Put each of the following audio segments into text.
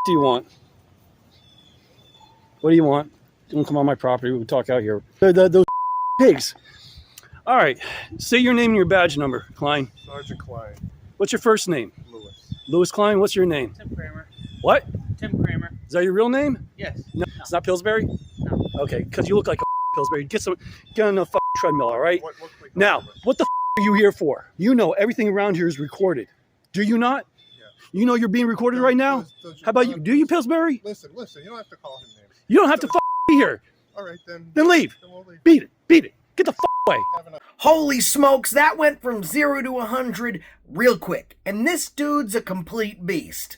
do you want? What do you want? Don't come on my property. We'll talk out here. Those pigs. All right. Say your name and your badge number, Klein. Sergeant Klein. What's your first name? Lewis. Louis Klein. What's your name? Tim Kramer. What? Tim Kramer. Is that your real name? Yes. No. It's not Pillsbury? No. Okay, because you look like a Pillsbury. Get on the treadmill, all right? Now, What the are you here for? You know everything around here is recorded. Do you not? Yeah. You know you're being recorded right now? How about you? Do you, Pillsbury? Listen, you don't have to call him names. You don't have to be here. All right, then. Then leave. Then we'll leave. Beat it. Get the away. Holy smokes, that went from 0 to 100 real quick, and this dude's a complete beast.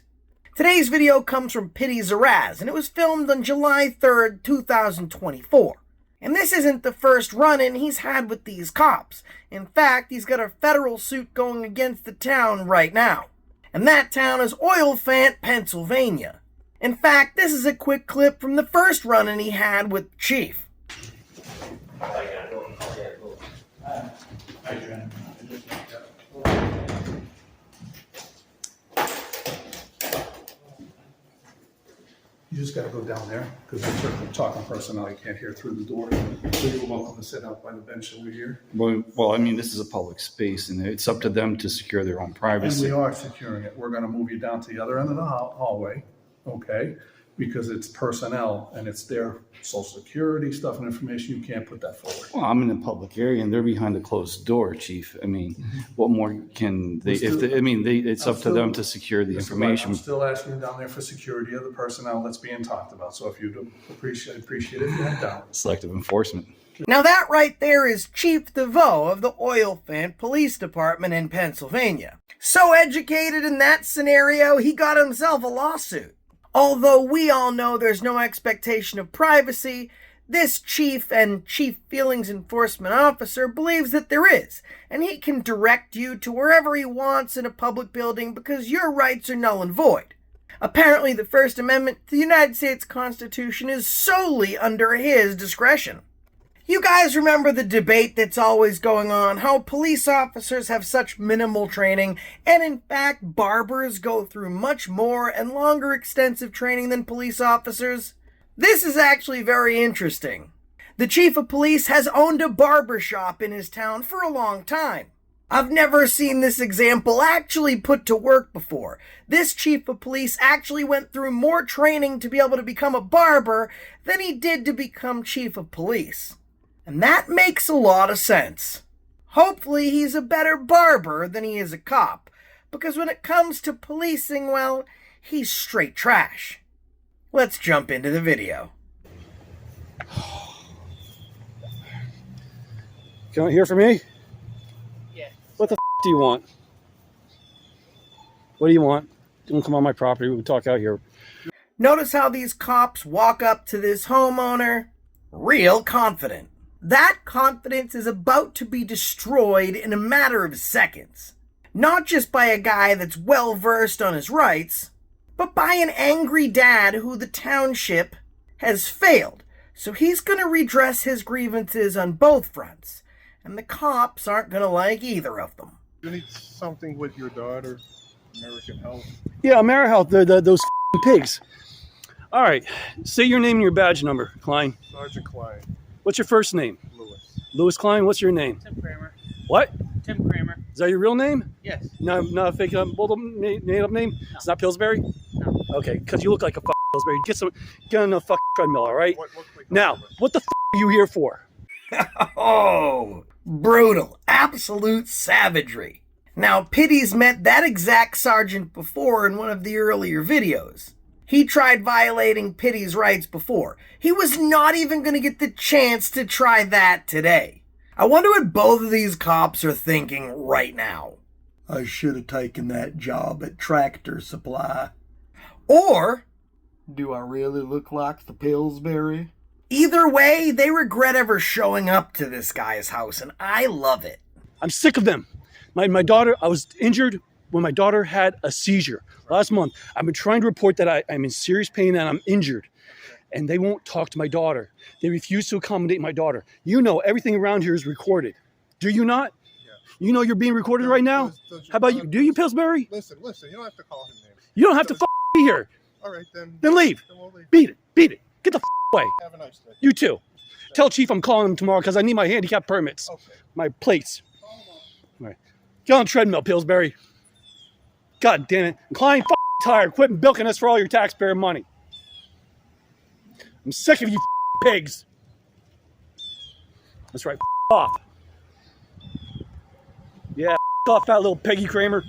Today's video comes from Pity Zaraz, and it was filmed on July 3rd, 2024. And this isn't the first run-in he's had with these cops. In fact, he's got a federal suit going against the town right now. And that town is Oylphant, Pennsylvania. In fact, this is a quick clip from the first run-in he had with Chief. You just got to go down there because there's certain talking personnel you can't hear through the door. So you're welcome to sit out by the bench over here. Well, I mean, this is a public space, and it's up to them to secure their own And privacy. we are securing it. We're going to move you down to the other end of the hallway, okay? Because it's personnel and it's their social security stuff and information. You can't put that forward. Well, I'm in a public area, and they're behind a closed door, Chief. I mean, what more can they? It's up to them to secure the information. I'm still asking down there for security of the personnel that's being talked about. So if you'd appreciate it if you head down. Selective enforcement. Now that right there is Chief DeVoe of the Oylphant Police Department in Pennsylvania. So educated in that scenario, he got himself a lawsuit. Although we all know there's no expectation of privacy, this chief and chief feelings enforcement officer believes that there is, and he can direct you to wherever he wants in a public building because your rights are null and void. Apparently the First Amendment to the United States Constitution is solely under his discretion. You guys remember the debate that's always going on, how police officers have such minimal training, and in fact, barbers go through much more and longer extensive training than police officers? This is actually very interesting. The chief of police has owned a barber shop in his town for a long time. I've never seen this example actually put to work before. This chief of police actually went through more training to be able to become a barber than he did to become chief of police. And that makes a lot of sense. Hopefully he's a better barber than he is a cop, because when it comes to policing, well, he's straight trash. Let's jump into the video. Can I hear from me? Yeah. What the do you want? What do you want? Don't come on my property. We'll talk out here. Notice how these cops walk up to this homeowner real confident. That confidence is about to be destroyed in a matter of seconds. Not just by a guy that's well versed on his rights, but by an angry dad who the township has failed. So he's going to redress his grievances on both fronts. And the cops aren't going to like either of them. You need something with your daughter, American Health. Yeah, AmeriHealth. Those pigs. All right. Say your name and your badge number, Klein. Sergeant Klein. What's your first name? Lewis. Louis Klein. What's your name? Tim Kramer. What? Tim Kramer. Is that your real name? Yes. No, not a fake made-up name? No. It's not Pillsbury? No. Okay, because you look like a Pillsbury. Get on the treadmill, all right? What Now, what the are you here for? Oh, brutal, absolute savagery. Now, Pity's met that exact sergeant before in one of the earlier videos. He tried violating Pity's rights before. He was not even going to get the chance to try that today. I wonder what both of these cops are thinking right now. I should have taken that job at Tractor Supply. Or, do I really look like the Pillsbury? Either way, they regret ever showing up to this guy's house, and I love it. I'm sick of them. My daughter, I was injured when my daughter had a seizure last month. I've been trying to report that I'm in serious pain and I'm injured. And they won't talk to my daughter. They refuse to accommodate my daughter. You know everything around here is recorded. Do you not? Yeah. You know you're being recorded right now? How about you? Do you, Pillsbury? Listen, you don't have to call him names. You don't have to be here. All right, then. Then leave. Then we'll leave. Beat it. Beat it. Get the away. Have a nice day. You too. Tell Chief I'm calling him tomorrow because I need my handicap permits. Okay. My plates. All right. Get on the treadmill, Pillsbury. God damn it. Klein, tired. Quit bilking us for all your taxpayer money. I'm sick of you pigs. That's right. Off. Yeah, off that little piggy Kramer.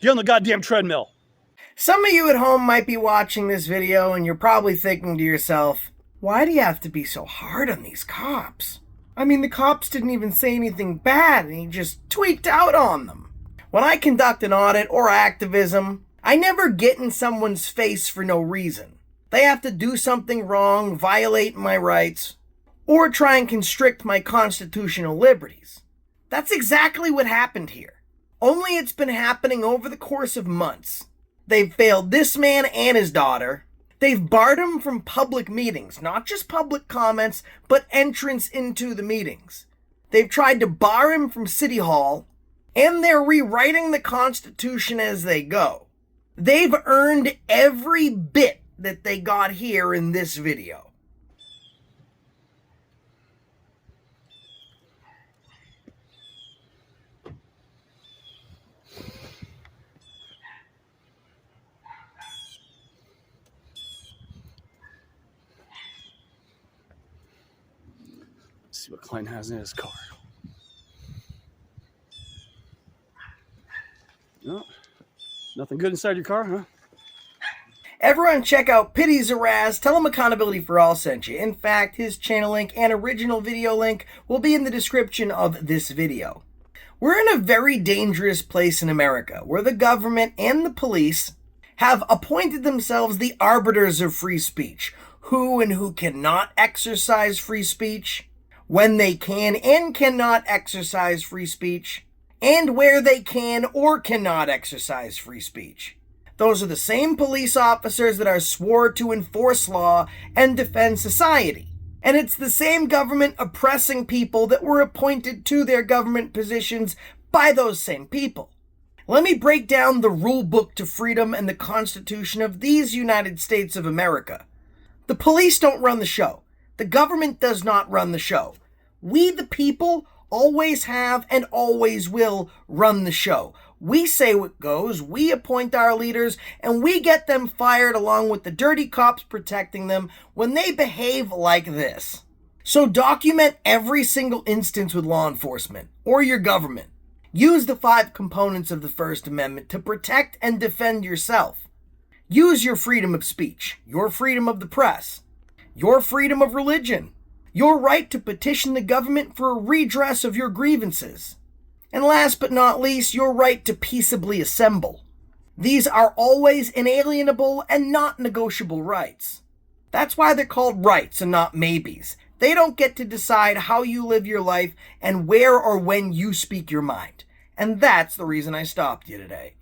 Get on the goddamn treadmill. Some of you at home might be watching this video and you're probably thinking to yourself, why do you have to be so hard on these cops? I mean, the cops didn't even say anything bad and he just tweaked out on them. When I conduct an audit or activism, I never get in someone's face for no reason. They have to do something wrong, violate my rights, or try and constrict my constitutional liberties. That's exactly what happened here. Only it's been happening over the course of months. They've failed this man and his daughter. They've barred him from public meetings, not just public comments, but entrance into the meetings. They've tried to bar him from City Hall, and they're rewriting the Constitution as they go. They've earned every bit that they got here in this video. Let's see what Klein has in his car. No, nothing good inside your car, huh? Everyone check out Pity Zaraz, Tell him Accountability for All sent you. In fact, his channel link and original video link will be in the description of this video. We're in a very dangerous place in America, where the government and the police have appointed themselves the arbiters of free speech, who and who cannot exercise free speech, when they can and cannot exercise free speech, and where they can or cannot exercise free speech. Those are the same police officers that are swore to enforce law and defend society. And it's the same government oppressing people that were appointed to their government positions by those same people. Let me break down the rule book to freedom and the Constitution of these United States of America. The police don't run the show. The government does not run the show. We, the people, always have and always will run the show. We say what goes, we appoint our leaders, and we get them fired along with the dirty cops protecting them when they behave like this. So document every single instance with law enforcement or your government. Use the 5 components of the First Amendment to protect and defend yourself. Use your freedom of speech, your freedom of the press, your freedom of religion, your right to petition the government for a redress of your grievances. And last but not least, your right to peaceably assemble. These are always inalienable and not negotiable rights. That's why they're called rights and not maybes. They don't get to decide how you live your life and where or when you speak your mind. And that's the reason I stopped you today.